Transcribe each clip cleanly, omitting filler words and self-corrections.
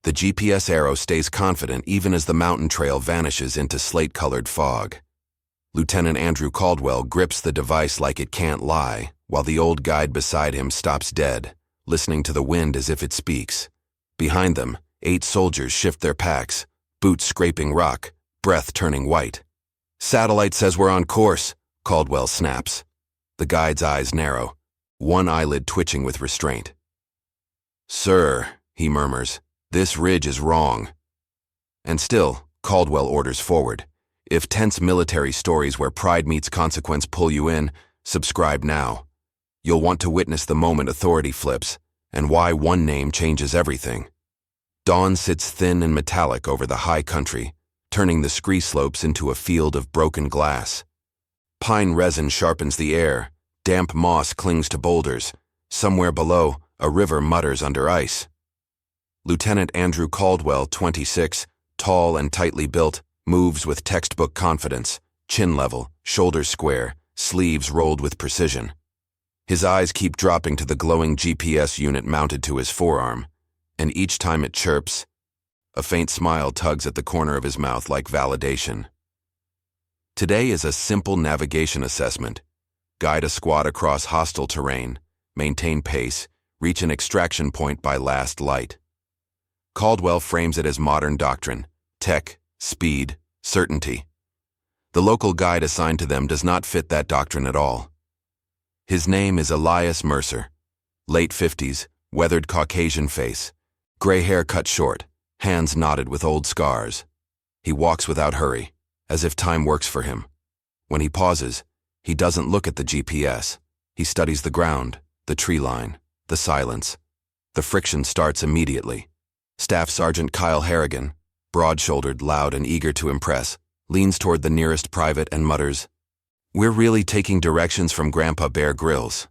The GPS arrow stays confident even as the mountain trail vanishes into slate-colored fog. Lieutenant Andrew Caldwell grips the device like it can't lie, while the old guide beside him stops dead, listening to the wind as if it speaks. Behind them, 8 soldiers shift their packs, boots scraping rock, breath turning white. "Satellite says we're on course," Caldwell snaps. The guide's eyes narrow, one eyelid twitching with restraint. "Sir," he murmurs, "this ridge is wrong." And still, Caldwell orders forward. If tense military stories where pride meets consequence pull you in, subscribe now. You'll want to witness the moment authority flips, and why one name changes everything. Dawn sits thin and metallic over the high country, turning the scree slopes into a field of broken glass. Pine resin sharpens the air, damp moss clings to boulders. Somewhere below, a river mutters under ice. Lieutenant Andrew Caldwell, 26, tall and tightly built, moves with textbook confidence, chin level, shoulders square, sleeves rolled with precision. His eyes keep dropping to the glowing GPS unit mounted to his forearm, and each time it chirps, a faint smile tugs at the corner of his mouth like validation. Today is a simple navigation assessment. Guide a squad across hostile terrain, maintain pace, reach an extraction point by last light. Caldwell frames it as modern doctrine: tech, speed, certainty. The local guide assigned to them does not fit that doctrine at all. His name is Elias Mercer, late 50s, weathered Caucasian face, gray hair cut short, hands knotted with old scars. He walks without hurry, as if time works for him. When he pauses, he doesn't look at the GPS. He studies the ground, the tree line, the silence. The friction starts immediately. Staff Sergeant Kyle Harrigan, broad-shouldered, loud, and eager to impress, leans toward the nearest private and mutters, "We're really taking directions from Grandpa Bear Grylls."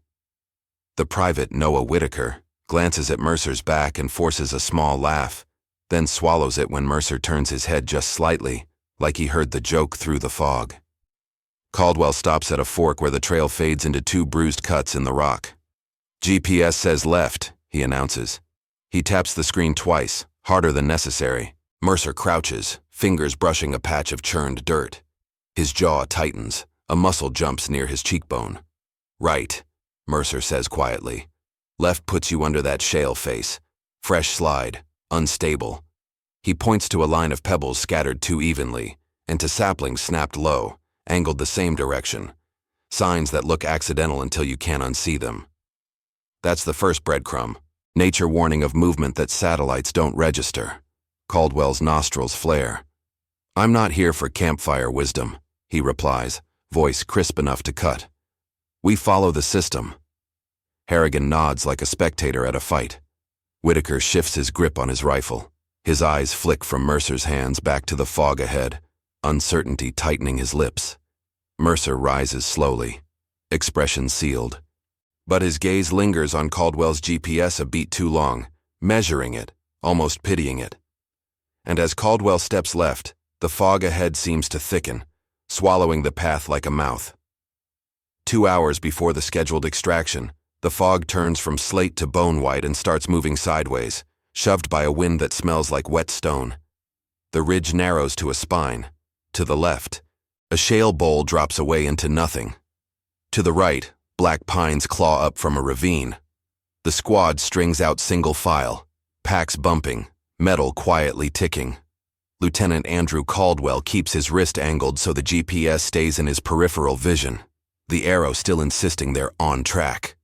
The private, Noah Whitaker, glances at Mercer's back and forces a small laugh, then swallows it when Mercer turns his head just slightly, like he heard the joke through the fog. Caldwell stops at a fork where the trail fades into 2 bruised cuts in the rock. "GPS says left," he announces. He taps the screen twice, harder than necessary. Mercer crouches, fingers brushing a patch of churned dirt. His jaw tightens, a muscle jumps near his cheekbone. "Right," Mercer says quietly. "Left puts you under that shale face. Fresh slide, unstable." He points to a line of pebbles scattered too evenly, and to saplings snapped low, angled the same direction. Signs that look accidental until you can't unsee them. That's the first breadcrumb. Nature warning of movement that satellites don't register. Caldwell's nostrils flare. "I'm not here for campfire wisdom," he replies, voice crisp enough to cut. "We follow the system." Harrigan nods like a spectator at a fight. Whitaker shifts his grip on his rifle. His eyes flick from Mercer's hands back to the fog ahead, uncertainty tightening his lips. Mercer rises slowly, expression sealed. But his gaze lingers on Caldwell's GPS a beat too long, measuring it, almost pitying it. And as Caldwell steps left, the fog ahead seems to thicken, swallowing the path like a mouth. 2 hours before the scheduled extraction, the fog turns from slate to bone white and starts moving sideways, shoved by a wind that smells like wet stone. The ridge narrows to a spine. To the left, a shale bowl drops away into nothing. To the right, black pines claw up from a ravine. The squad strings out single file, packs bumping, metal quietly ticking. Lieutenant Andrew Caldwell keeps his wrist angled so the GPS stays in his peripheral vision, the arrow still insisting they're on track.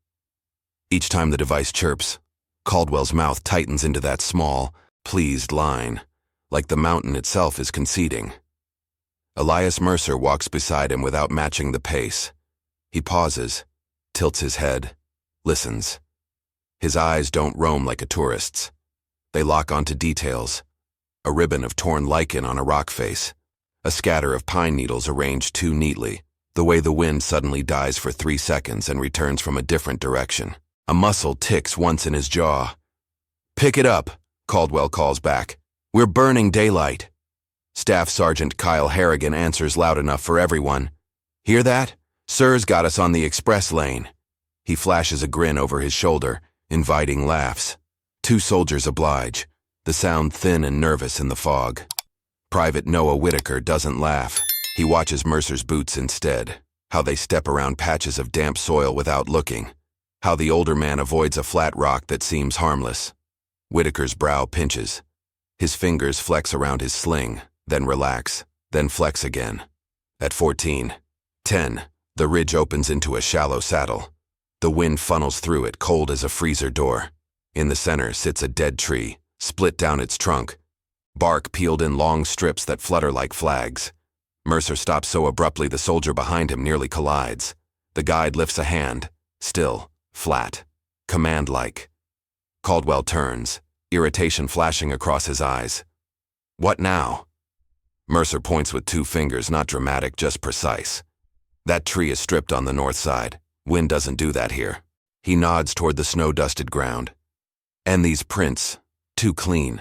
Each time the device chirps, Caldwell's mouth tightens into that small, pleased line, like the mountain itself is conceding. Elias Mercer walks beside him without matching the pace. He pauses, tilts his head, listens. His eyes don't roam like a tourist's. They lock onto details. A ribbon of torn lichen on a rock face. A scatter of pine needles arranged too neatly, the way the wind suddenly dies for 3 seconds and returns from a different direction. A muscle ticks once in his jaw. "Pick it up," Caldwell calls back. "We're burning daylight." Staff Sergeant Kyle Harrigan answers loud enough for everyone. "Hear that? Sir's got us on the express lane." He flashes a grin over his shoulder, inviting laughs. 2 soldiers oblige. the sound thin and nervous in the fog. Private Noah Whitaker doesn't laugh. He watches Mercer's boots instead, how they step around patches of damp soil without looking, how the older man avoids a flat rock that seems harmless. Whitaker's brow pinches. His fingers flex around his sling, then relax, then flex again. At 14:10, the ridge opens into a shallow saddle. The wind funnels through it, cold as a freezer door. In the center sits a dead tree, split down its trunk, bark peeled in long strips that flutter like flags. Mercer stops so abruptly the soldier behind him nearly collides. The guide lifts a hand, still, flat, command-like. Caldwell turns, irritation flashing across his eyes. What now? Mercer points with 2 fingers, not dramatic, just precise. That tree is stripped on the north side. Wind doesn't do that here. He nods toward the snow-dusted ground. And these prints, too clean.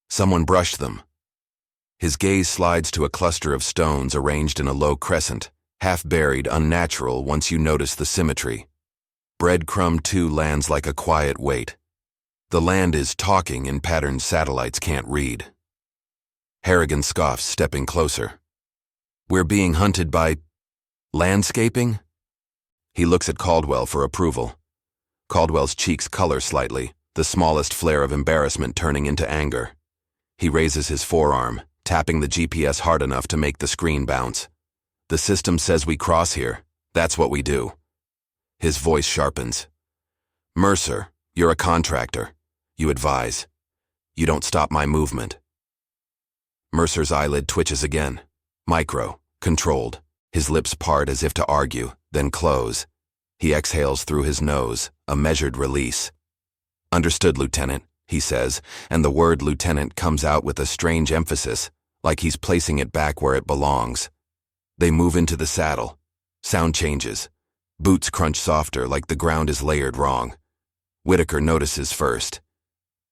Someone brushed them. His gaze slides to a cluster of stones arranged in a low crescent, half-buried, unnatural once you notice the symmetry. Breadcrumb 2 lands like a quiet weight. The land is talking in patterns satellites can't read. Harrigan scoffs, stepping closer. We're being hunted by landscaping? He looks at Caldwell for approval. Caldwell's cheeks color slightly, the smallest flare of embarrassment turning into anger. He raises his forearm, tapping the GPS hard enough to make the screen bounce. The system says we cross here. That's what we do. His voice sharpens. Mercer, you're a contractor. You advise. You don't stop my movement. Mercer's eyelid twitches again. Micro, controlled. His lips part as if to argue, then close. He exhales through his nose, a measured release. Understood, Lieutenant, he says, and the word lieutenant comes out with a strange emphasis, like he's placing it back where it belongs. They move into the saddle. Sound changes. Boots crunch softer, like the ground is layered wrong. Whitaker notices first.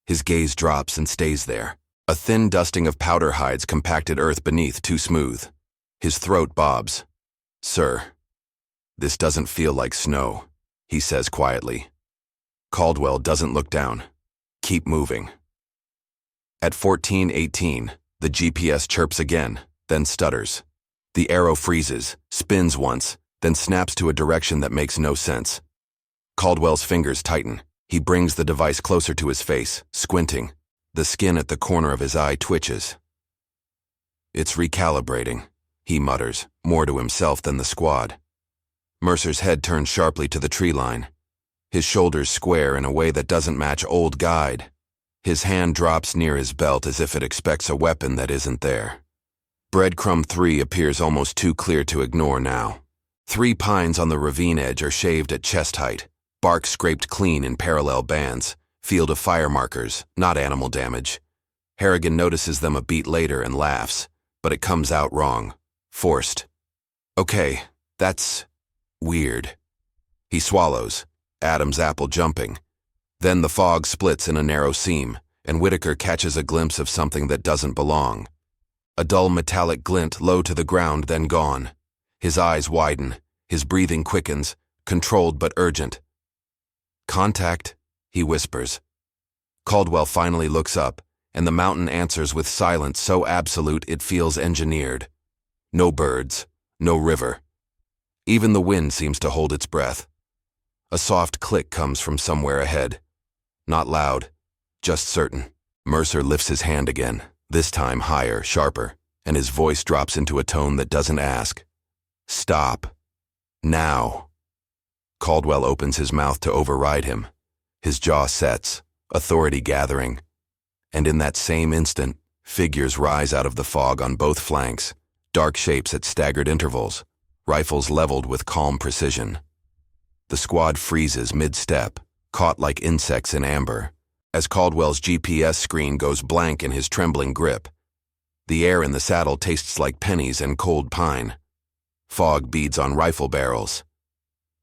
His gaze drops and stays there. A thin dusting of powder hides compacted earth beneath, too smooth. His throat bobs. Sir, this doesn't feel like snow, he says quietly. Caldwell doesn't look down. Keep moving. At 14:18, the GPS chirps again, then stutters. The arrow freezes, spins once, then snaps to a direction that makes no sense. Caldwell's fingers tighten. He brings the device closer to his face, squinting. The skin at the corner of his eye twitches. It's recalibrating, he mutters, more to himself than the squad. Mercer's head turns sharply to the tree line. His shoulders square in a way that doesn't match old guide. His hand drops near his belt as if it expects a weapon that isn't there. Breadcrumb 3 appears almost too clear to ignore now. 3 pines on the ravine edge are shaved at chest height, bark scraped clean in parallel bands, field of fire markers, not animal damage. Harrigan notices them a beat later and laughs, but it comes out wrong, forced. Okay, that's weird. He swallows, Adam's apple jumping. Then the fog splits in a narrow seam, and Whitaker catches a glimpse of something that doesn't belong. A dull metallic glint low to the ground, then gone. His eyes widen, his breathing quickens, controlled but urgent. Contact, he whispers. Caldwell finally looks up, and the mountain answers with silence so absolute it feels engineered. No birds, no river. Even the wind seems to hold its breath. A soft click comes from somewhere ahead. Not loud, just certain. Mercer lifts his hand again, this time higher, sharper, and his voice drops into a tone that doesn't ask. Stop. Now. Caldwell opens his mouth to override him. His jaw sets, authority gathering. And in that same instant, figures rise out of the fog on both flanks, dark shapes at staggered intervals, rifles leveled with calm precision. The squad freezes mid-step, caught like insects in amber, as Caldwell's GPS screen goes blank in his trembling grip. The air in the saddle tastes like pennies and cold pine. Fog beads on rifle barrels.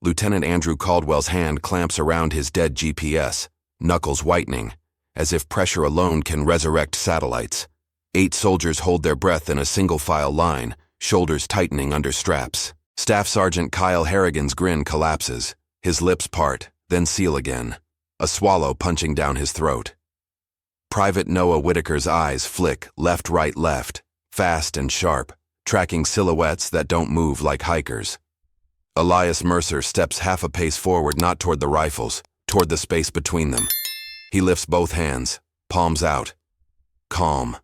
Lieutenant Andrew Caldwell's hand clamps around his dead GPS, knuckles whitening, as if pressure alone can resurrect satellites. 8 soldiers hold their breath in a single-file line, shoulders tightening under straps. Staff Sergeant Kyle Harrigan's grin collapses, his lips part, then seal again, a swallow punching down his throat. Private Noah Whitaker's eyes flick left, right, left, fast and sharp, tracking silhouettes that don't move like hikers. Elias Mercer steps half a pace forward, not toward the rifles, toward the space between them. He lifts both hands, palms out. Calm,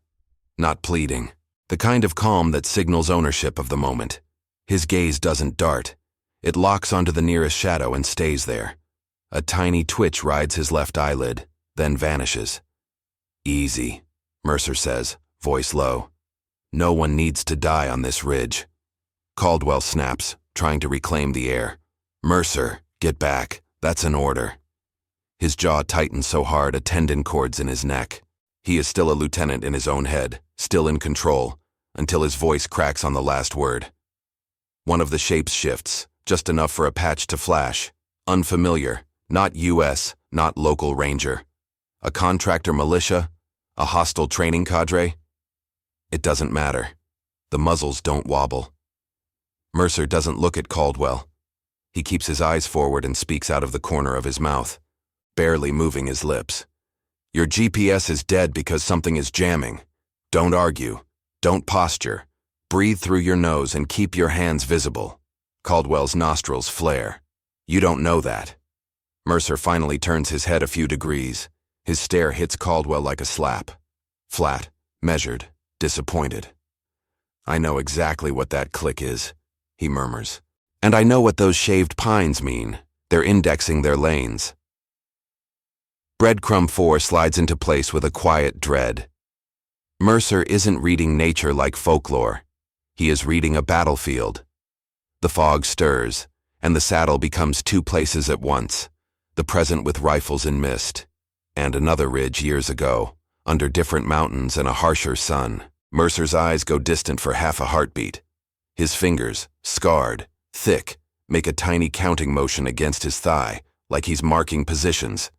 not pleading. The kind of calm that signals ownership of the moment. His gaze doesn't dart. It locks onto the nearest shadow and stays there. A tiny twitch rides his left eyelid, then vanishes. Easy, Mercer says, voice low. No one needs to die on this ridge. Caldwell snaps, trying to reclaim the air. Mercer, get back. That's an order. His jaw tightens so hard a tendon cords in his neck. He is still a lieutenant in his own head, still in control, until his voice cracks on the last word. One of the shapes shifts, just enough for a patch to flash. Unfamiliar, not U.S., not local ranger. A contractor militia? A hostile training cadre? It doesn't matter. The muzzles don't wobble. Mercer doesn't look at Caldwell. He keeps his eyes forward and speaks out of the corner of his mouth, barely moving his lips. Your GPS is dead because something is jamming. Don't argue. Don't posture. Breathe through your nose and keep your hands visible. Caldwell's nostrils flare. You don't know that. Mercer finally turns his head a few degrees. His stare hits Caldwell like a slap. Flat, measured, disappointed. I know exactly what that click is, he murmurs. And I know what those shaved pines mean. They're indexing their lanes. Breadcrumb 4 slides into place with a quiet dread. Mercer isn't reading nature like folklore. He is reading a battlefield. The fog stirs, and the saddle becomes two places at once, the present with rifles in mist, and another ridge years ago, under different mountains and a harsher sun. Mercer's eyes go distant for half a heartbeat. His fingers, scarred, thick, make a tiny counting motion against his thigh, like he's marking positions.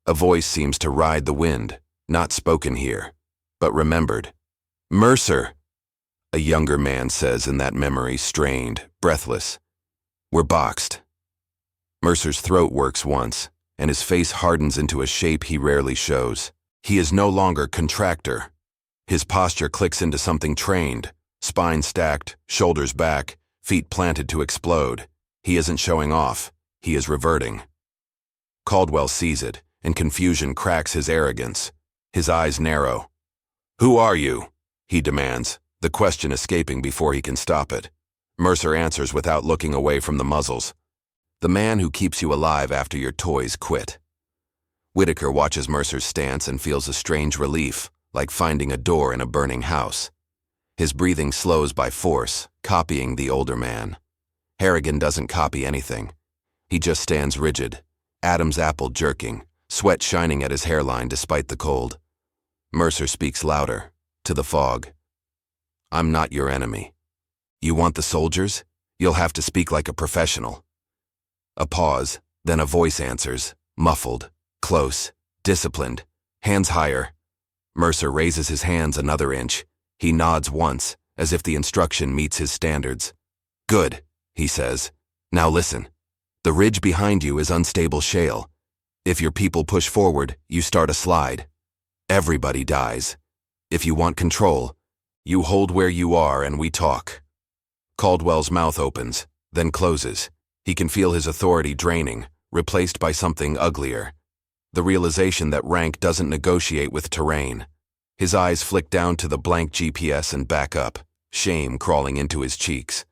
A voice seems to ride the wind, not spoken here, but remembered. Mercer, a younger man says in that memory, strained, breathless. We're boxed. Mercer's throat works once, and his face hardens into a shape he rarely shows. He is no longer contractor. His posture clicks into something trained, spine stacked, shoulders back, feet planted to explode. He isn't showing off. He is reverting. Caldwell sees it, and confusion cracks his arrogance. His eyes narrow. Who are you? He demands, the question escaping before he can stop it. Mercer answers without looking away from the muzzles. The man who keeps you alive after your toys quit. Whitaker watches Mercer's stance and feels a strange relief, like finding a door in a burning house. His breathing slows by force, copying the older man. Harrigan doesn't copy anything. He just stands rigid, Adam's apple jerking, sweat shining at his hairline despite the cold. Mercer speaks louder, to the fog. I'm not your enemy. You want the soldiers? You'll have to speak like a professional. A pause, then a voice answers, muffled, close, disciplined, hands higher. Mercer raises his hands another inch. He nods once, as if the instruction meets his standards. Good, he says. Now listen. The ridge behind you is unstable shale. If your people push forward, you start a slide. Everybody dies. If you want control, you hold where you are and we talk. Caldwell's mouth opens, then closes. He can feel his authority draining, replaced by something uglier. The realization that rank doesn't negotiate with terrain. His eyes flick down to the blank GPS and back up, shame crawling into his cheeks.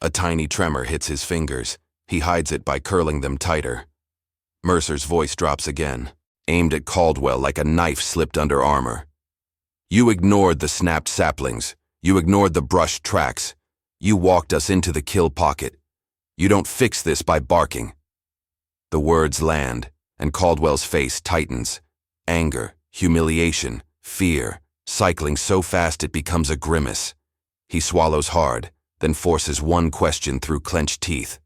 A tiny tremor hits his fingers. He hides it by curling them tighter. Mercer's voice drops again, aimed at Caldwell like a knife slipped under armor. You ignored the snapped saplings. You ignored the brushed tracks. You walked us into the kill pocket. You don't fix this by barking. The words land, and Caldwell's face tightens. Anger, humiliation, fear, cycling so fast it becomes a grimace. He swallows hard, then forces one question through clenched teeth.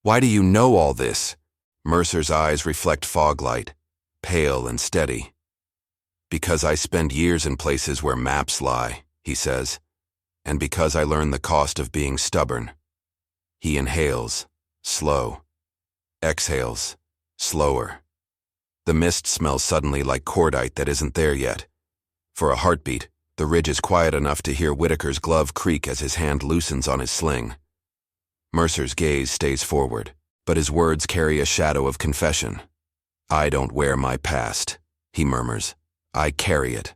Why do you know all this? Mercer's eyes reflect fog light, pale and steady. Because I spend years in places where maps lie, he says, and because I learned the cost of being stubborn. He inhales, slow. Exhales, slower. The mist smells suddenly like cordite that isn't there yet. For a heartbeat, the ridge is quiet enough to hear Whitaker's glove creak as his hand loosens on his sling. Mercer's gaze stays forward, but his words carry a shadow of confession. "I don't wear my past," he murmurs. "I carry it."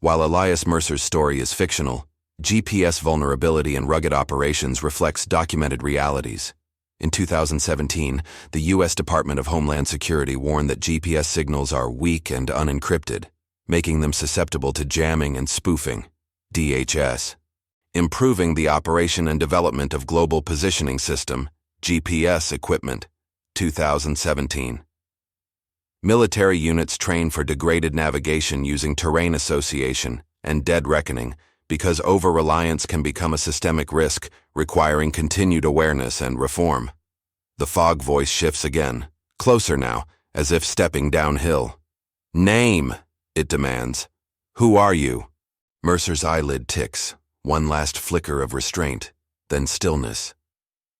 While Elias Mercer's story is fictional, GPS vulnerability and rugged operations reflects documented realities. In 2017, the U.S. Department of Homeland Security warned that GPS signals are weak and unencrypted, making them susceptible to jamming and spoofing, DHS. Improving the operation and development of Global Positioning System, GPS equipment, 2017. Military units train for degraded navigation using terrain association and dead reckoning because over-reliance can become a systemic risk, requiring continued awareness and reform. The fog voice shifts again, closer now, as if stepping downhill. "Name," it demands. "Who are you?" Mercer's eyelid ticks, one last flicker of restraint, then stillness.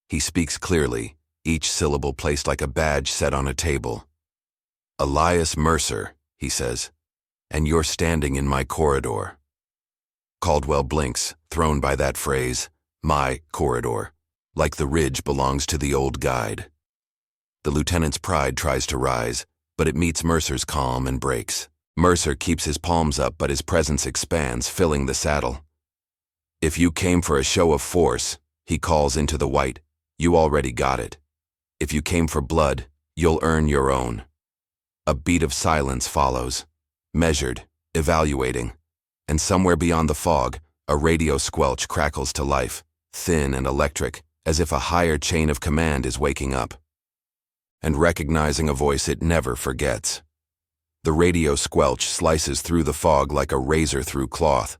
He speaks clearly, each syllable placed like a badge set on a table. "Elias Mercer," he says, "and you're standing in my corridor." Caldwell blinks, thrown by that phrase, "my corridor," like the ridge belongs to the old guide. The lieutenant's pride tries to rise, but it meets Mercer's calm and breaks. Mercer keeps his palms up, but his presence expands, filling the saddle. "If you came for a show of force," he calls into the white, "you already got it. If you came for blood, you'll earn your own." A beat of silence follows, measured, evaluating, and somewhere beyond the fog, a radio squelch crackles to life, thin and electric, as if a higher chain of command is waking up. And recognizing a voice it never forgets. The radio squelch slices through the fog like a razor through cloth.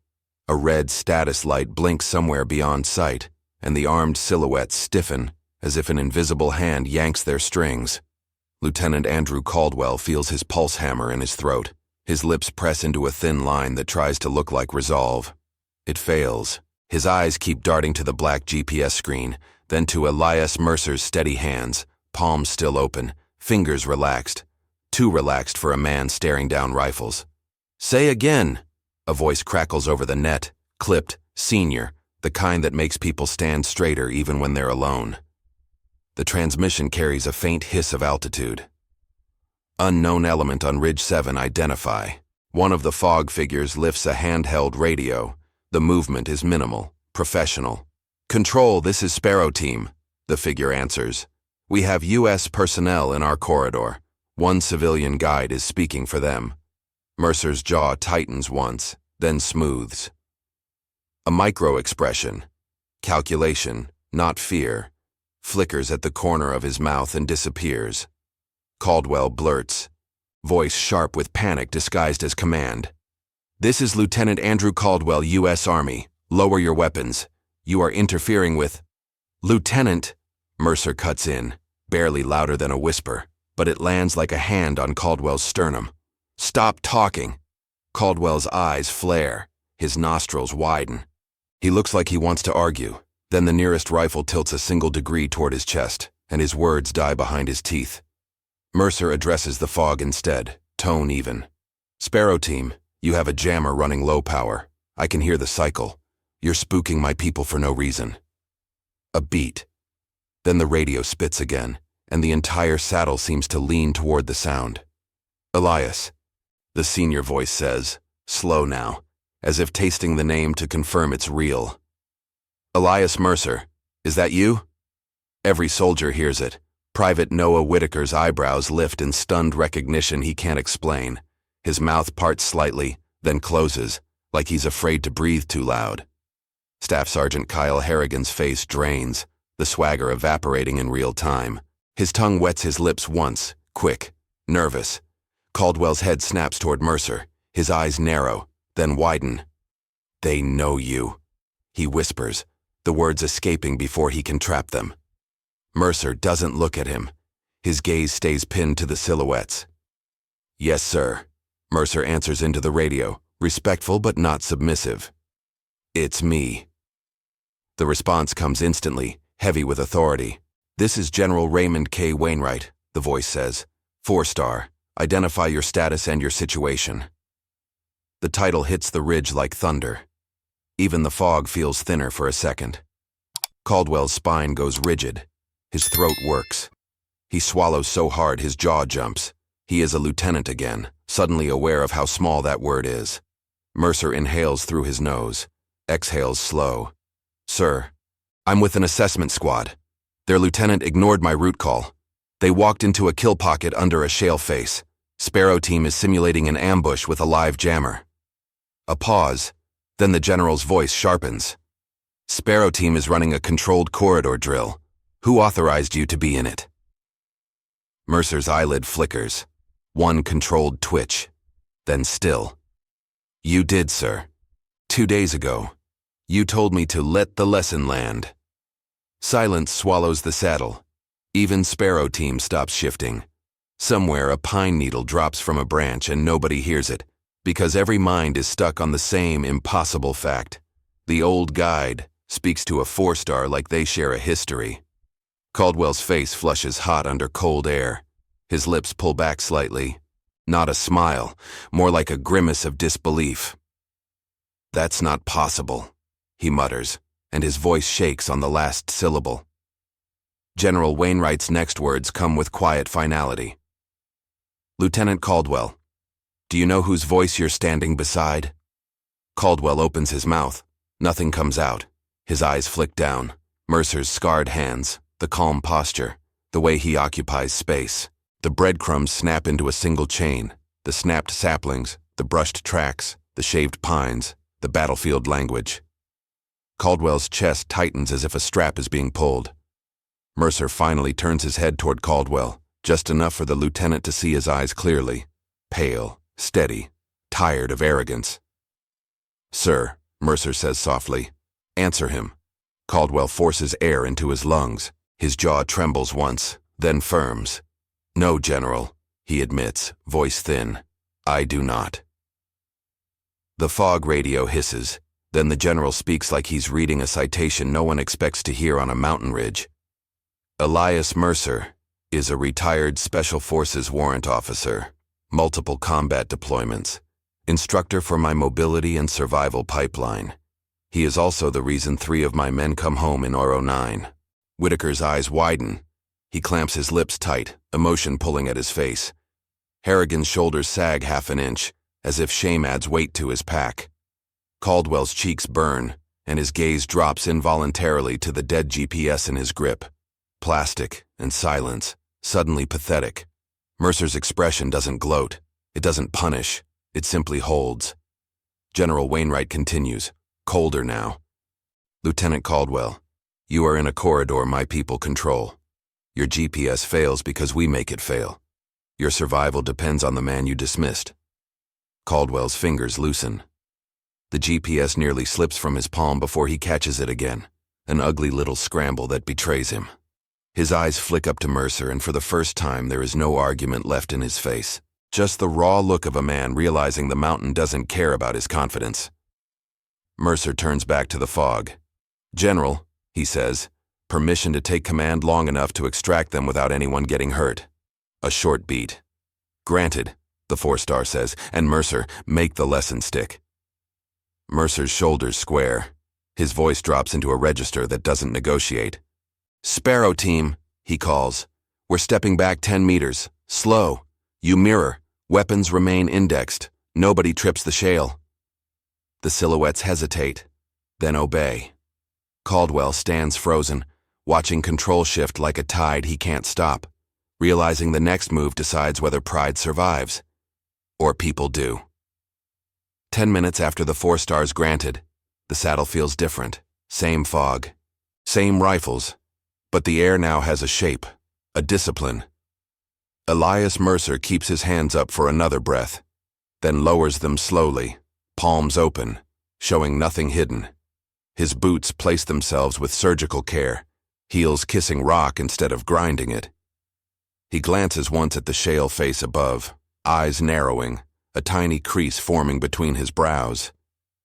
A red status light blinks somewhere beyond sight, and the armed silhouettes stiffen, as if an invisible hand yanks their strings. Lieutenant Andrew Caldwell feels his pulse hammer in his throat. His lips press into a thin line that tries to look like resolve. It fails. His eyes keep darting to the black GPS screen, then to Elias Mercer's steady hands, palms still open, fingers relaxed. Too relaxed for a man staring down rifles. "Say again," a voice crackles over the net, clipped, senior, the kind that makes people stand straighter even when they're alone. The transmission carries a faint hiss of altitude. "Unknown element on Ridge 7 identify." One of the fog figures lifts a handheld radio. The movement is minimal, professional. "Control, this is Sparrow Team," the figure answers. "We have U.S. personnel in our corridor. One civilian guide is speaking for them." Mercer's jaw tightens once, then smooths. A micro-expression, calculation, not fear, flickers at the corner of his mouth and disappears. Caldwell blurts, voice sharp with panic disguised as command. "This is Lieutenant Andrew Caldwell, U.S. Army. Lower your weapons. You are interfering with—" "Lieutenant," Mercer cuts in, barely louder than a whisper, but it lands like a hand on Caldwell's sternum. "Stop talking." Caldwell's eyes flare, his nostrils widen. He looks like he wants to argue. Then the nearest rifle tilts a single degree toward his chest, and his words die behind his teeth. Mercer addresses the fog instead, tone even. "Sparrow Team, you have a jammer running low power. I can hear the cycle. You're spooking my people for no reason." A beat. Then the radio spits again, and the entire saddle seems to lean toward the sound. "Elias," the senior voice says, slow now, as if tasting the name to confirm it's real. "Elias Mercer, is that you?" Every soldier hears it. Private Noah Whitaker's eyebrows lift in stunned recognition he can't explain. His mouth parts slightly, then closes, like he's afraid to breathe too loud. Staff Sergeant Kyle Harrigan's face drains, the swagger evaporating in real time. His tongue wets his lips once, quick, nervous. Caldwell's head snaps toward Mercer, his eyes narrow, then widen. "They know you," he whispers, the words escaping before he can trap them. Mercer doesn't look at him. His gaze stays pinned to the silhouettes. "Yes, sir," Mercer answers into the radio, respectful but not submissive. "It's me." The response comes instantly, heavy with authority. "This is General Raymond K. Wainwright," the voice says. "4-star, Identify your status and your situation. The title hits the ridge like thunder. Even the fog feels thinner for a second. Caldwell's spine goes rigid. His throat works. He swallows so hard his jaw jumps. He is a lieutenant again, suddenly aware of how small that word is. Mercer inhales through his nose, exhales slow. Sir, I'm with an assessment squad. Their lieutenant ignored my route call. They walked into a kill pocket under a shale face. Sparrow team is simulating an ambush with a live jammer. A pause, then the general's voice sharpens. Sparrow team is running a controlled corridor drill. Who authorized you to be in it? Mercer's eyelid flickers. One controlled twitch. Then still. You did, sir. 2 days ago. You told me to let the lesson land. Silence swallows the saddle. Even Sparrow team stops shifting. Somewhere a pine needle drops from a branch and nobody hears it, because every mind is stuck on the same impossible fact. The old guide speaks to a 4-star like they share a history. Caldwell's face flushes hot under cold air. His lips pull back slightly. Not a smile, more like a grimace of disbelief. That's not possible, he mutters, and his voice shakes on the last syllable. General Wainwright's next words come with quiet finality. Lieutenant Caldwell, do you know whose voice you're standing beside? Caldwell opens his mouth. Nothing comes out. His eyes flick down. Mercer's scarred hands, the calm posture, the way he occupies space. The breadcrumbs snap into a single chain. The snapped saplings, the brushed tracks, the shaved pines, the battlefield language. Caldwell's chest tightens as if a strap is being pulled. Mercer finally turns his head toward Caldwell, just enough for the lieutenant to see his eyes clearly. Pale, steady, tired of arrogance. Sir, Mercer says softly, answer him. Caldwell forces air into his lungs. His jaw trembles once, then firms. No, General, he admits, voice thin. I do not. The fog radio hisses. Then the general speaks like he's reading a citation no one expects to hear on a mountain ridge. Elias Mercer is a retired Special Forces warrant officer, multiple combat deployments, instructor for my mobility and survival pipeline. He is also the reason 3 of my men come home in Oro 9. Whitaker's eyes widen. He clamps his lips tight, emotion pulling at his face. Harrigan's shoulders sag half an inch, as if shame adds weight to his pack. Caldwell's cheeks burn, and his gaze drops involuntarily to the dead GPS in his grip. Plastic and silence, suddenly pathetic. Mercer's expression doesn't gloat. It doesn't punish. It simply holds. General Wainwright continues, colder now. Lieutenant Caldwell, you are in a corridor my people control. Your GPS fails because we make it fail. Your survival depends on the man you dismissed. Caldwell's fingers loosen. The GPS nearly slips from his palm before he catches it again, an ugly little scramble that betrays him. His eyes flick up to Mercer, and for the first time there is no argument left in his face. Just the raw look of a man realizing the mountain doesn't care about his confidence. Mercer turns back to the fog. General, he says, permission to take command long enough to extract them without anyone getting hurt. A short beat. Granted, the 4-star says, and Mercer, make the lesson stick. Mercer's shoulders square. His voice drops into a register that doesn't negotiate. Sparrow team, he calls. We're stepping back 10 meters. Slow. You mirror. Weapons remain indexed. Nobody trips the shale. The silhouettes hesitate, then obey. Caldwell stands frozen, watching control shift like a tide he can't stop, realizing the next move decides whether pride survives. Or people do. 10 minutes after the 4 stars granted, the saddle feels different. Same fog. Same rifles. But the air now has a shape, a discipline. Elias Mercer keeps his hands up for another breath, then lowers them slowly, palms open, showing nothing hidden. His boots place themselves with surgical care, heels kissing rock instead of grinding it. He glances once at the shale face above, eyes narrowing, a tiny crease forming between his brows.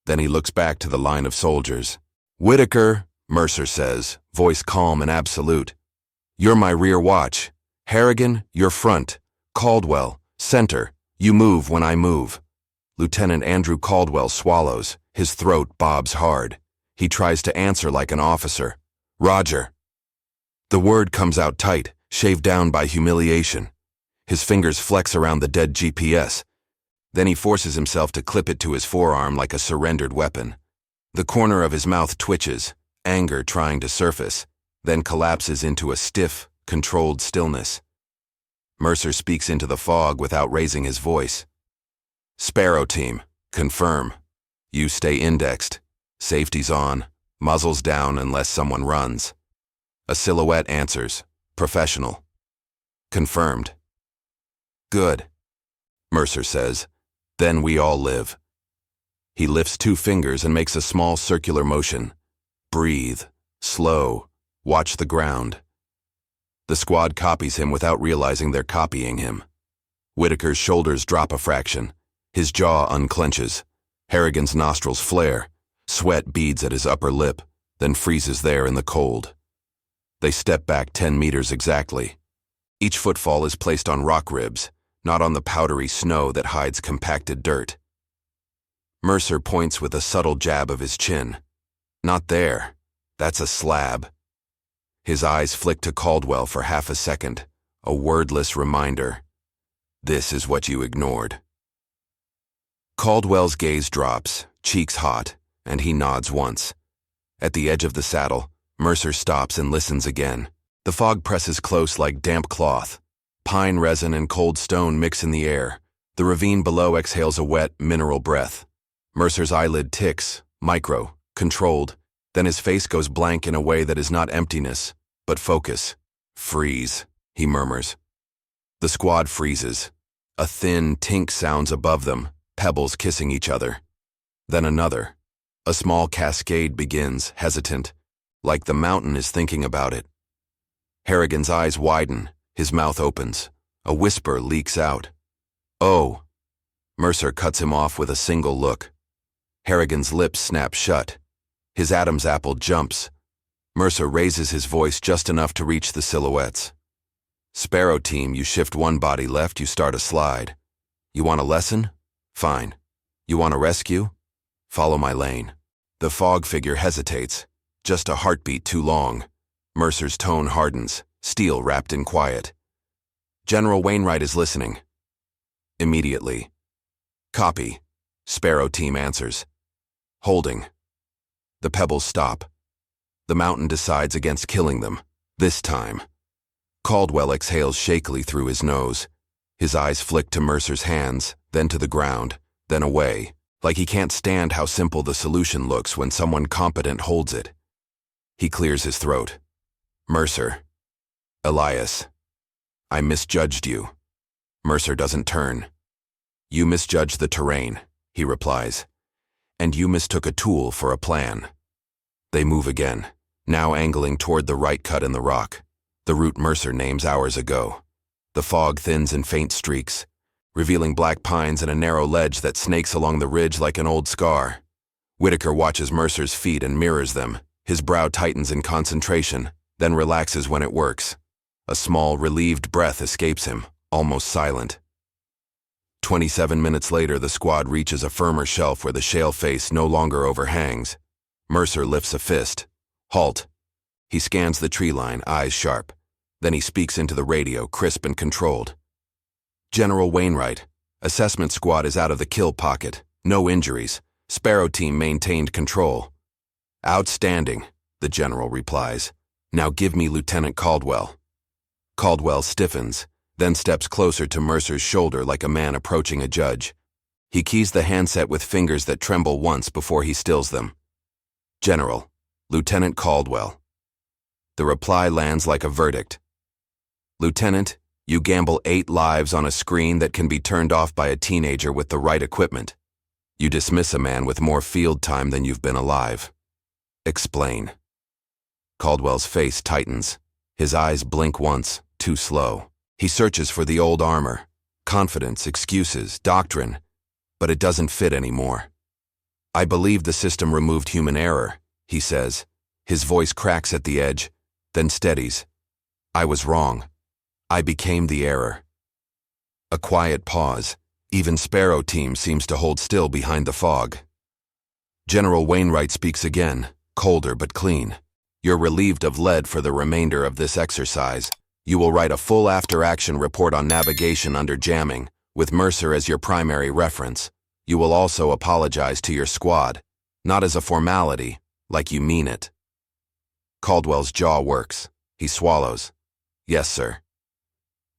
Then he looks back to the line of soldiers. Whitaker, Mercer says, voice calm and absolute. You're my rear watch. Harrigan, your front. Caldwell, Center, you move when I move. Lieutenant Andrew Caldwell swallows. His throat bobs hard. He tries to answer like an officer. Roger. The word comes out tight, shaved down by humiliation. His fingers flex around the dead GPS. Then he forces himself to clip it to his forearm like a surrendered weapon. The corner of his mouth twitches, anger trying to surface, then collapses into a stiff, controlled stillness. Mercer speaks into the fog without raising his voice. Sparrow team, confirm. You stay indexed. Safety's on. Muzzles down unless someone runs. A silhouette answers. Professional. Confirmed. Good, Mercer says. Then we all live. He lifts 2 fingers and makes a small circular motion. Breathe. Slow. Watch the ground. The squad copies him without realizing they're copying him. Whitaker's shoulders drop a fraction. His jaw unclenches. Harrigan's nostrils flare. Sweat beads at his upper lip, then freezes there in the cold. They step back 10 meters exactly. Each footfall is placed on rock ribs, not on the powdery snow that hides compacted dirt. Mercer points with a subtle jab of his chin. Not there. That's a slab. His eyes flick to Caldwell for half a second, a wordless reminder. This is what you ignored. Caldwell's gaze drops, cheeks hot, and he nods once. At the edge of the saddle, Mercer stops and listens again. The fog presses close like damp cloth. Pine resin and cold stone mix in the air. The ravine below exhales a wet, mineral breath. Mercer's eyelid ticks, micro, controlled. Then his face goes blank in a way that is not emptiness, but focus. Freeze, he murmurs. The squad freezes. A thin tink sounds above them, pebbles kissing each other. Then another. A small cascade begins, hesitant, like the mountain is thinking about it. Harrigan's eyes widen, his mouth opens. A whisper leaks out. Oh. Mercer cuts him off with a single look. Harrigan's lips snap shut. His Adam's apple jumps. Mercer raises his voice just enough to reach the silhouettes. Sparrow team, you shift one body left, you start a slide. You want a lesson? Fine. You want a rescue? Follow my lane. The fog figure hesitates. Just a heartbeat too long. Mercer's tone hardens, steel wrapped in quiet. General Wainwright is listening. Immediately. Copy. Sparrow team answers. Holding. The pebbles stop. The mountain decides against killing them, this time. Caldwell exhales shakily through his nose. His eyes flick to Mercer's hands, then to the ground, then away, like he can't stand how simple the solution looks when someone competent holds it. He clears his throat. Mercer. Elias. I misjudged you. Mercer doesn't turn. You misjudged the terrain, he replies. And you mistook a tool for a plan. They move again, now angling toward the right cut in the rock, the route Mercer names hours ago. The fog thins in faint streaks, revealing black pines and a narrow ledge that snakes along the ridge like an old scar. Whitaker watches Mercer's feet and mirrors them. His brow tightens in concentration, then relaxes when it works. A small, relieved breath escapes him, almost silent. 27 minutes later, the squad reaches a firmer shelf where the shale face no longer overhangs. Mercer lifts a fist. Halt. He scans the tree line, eyes sharp. Then he speaks into the radio, crisp and controlled. General Wainwright, assessment squad is out of the kill pocket. No injuries. Sparrow team maintained control. Outstanding, the general replies. Now give me Lieutenant Caldwell. Caldwell stiffens, then steps closer to Mercer's shoulder like a man approaching a judge. He keys the handset with fingers that tremble once before he stills them. General, Lieutenant Caldwell. The reply lands like a verdict. Lieutenant, you gamble 8 lives on a screen that can be turned off by a teenager with the right equipment. You dismiss a man with more field time than you've been alive. Explain. Caldwell's face tightens. His eyes blink once, too slow. He searches for the old armor, confidence, excuses, doctrine, but it doesn't fit anymore. I believe the system removed human error, he says. His voice cracks at the edge, then steadies. I was wrong. I became the error. A quiet pause. Even Sparrow Team seems to hold still behind the fog. General Wainwright speaks again, colder but clean. You're relieved of lead for the remainder of this exercise. You will write a full after-action report on navigation under jamming, with Mercer as your primary reference. You will also apologize to your squad, not as a formality, like you mean it. Caldwell's jaw works. He swallows. Yes, sir.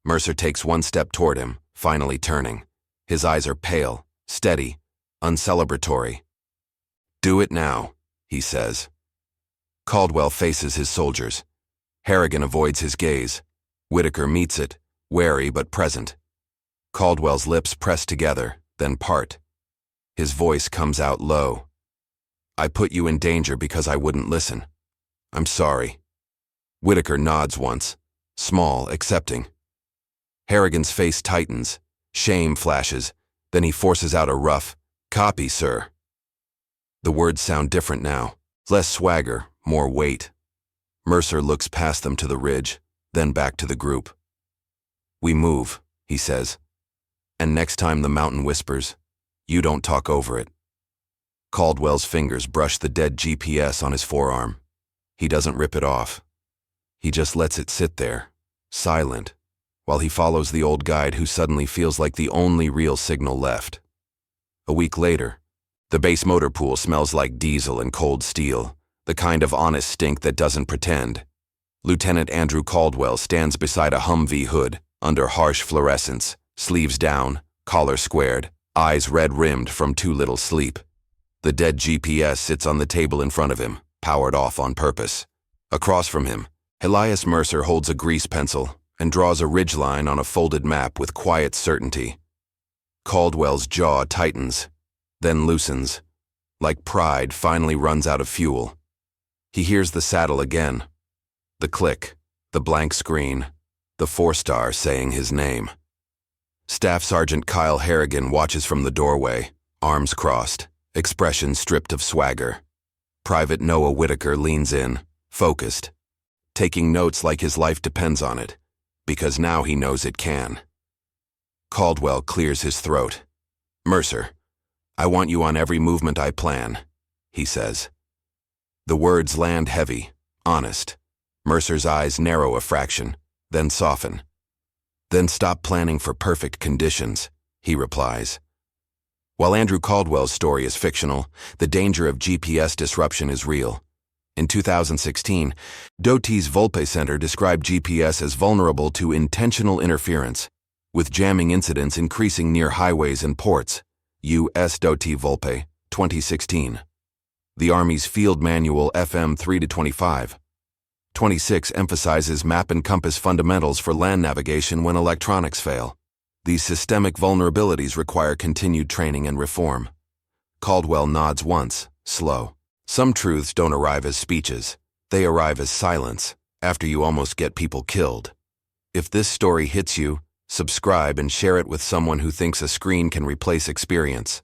Mercer takes one step toward him, finally turning. His eyes are pale, steady, uncelebratory. Do it now, he says. Caldwell faces his soldiers. Harrigan avoids his gaze. Whitaker meets it, wary but present. Caldwell's lips press together, then part. His voice comes out low. I put you in danger because I wouldn't listen. I'm sorry. Whitaker nods once, small, accepting. Harrigan's face tightens. Shame flashes. Then he forces out a rough, "Copy, sir." The words sound different now. Less swagger, more weight. Mercer looks past them to the ridge, then back to the group. We move, he says. And next time the mountain whispers, you don't talk over it. Caldwell's fingers brush the dead GPS on his forearm. He doesn't rip it off. He just lets it sit there, silent, while he follows the old guide who suddenly feels like the only real signal left. A week later, the base motor pool smells like diesel and cold steel, the kind of honest stink that doesn't pretend. Lieutenant Andrew Caldwell stands beside a Humvee hood, under harsh fluorescence, sleeves down, collar squared, eyes red-rimmed from too little sleep. The dead GPS sits on the table in front of him, powered off on purpose. Across from him, Elias Mercer holds a grease pencil and draws a ridgeline on a folded map with quiet certainty. Caldwell's jaw tightens, then loosens, like pride finally runs out of fuel. He hears the saddle again. The click, the blank screen, the 4-star saying his name. Staff Sergeant Kyle Harrigan watches from the doorway, arms crossed, expression stripped of swagger. Private Noah Whitaker leans in, focused, taking notes like his life depends on it, because now he knows it can. Caldwell clears his throat. Mercer, I want you on every movement I plan, he says. The words land heavy, honest. Mercer's eyes narrow a fraction, then soften. Then stop planning for perfect conditions, he replies. While Andrew Caldwell's story is fictional, the danger of GPS disruption is real. In 2016, Doty's Volpe Center described GPS as vulnerable to intentional interference, with jamming incidents increasing near highways and ports. U.S. Doty Volpe, 2016. The Army's Field Manual FM 3-25. 26 emphasizes map and compass fundamentals for land navigation when electronics fail. These systemic vulnerabilities require continued training and reform. Caldwell nods once, slow. Some truths don't arrive as speeches. They arrive as silence, after you almost get people killed. If this story hits you, subscribe and share it with someone who thinks a screen can replace experience.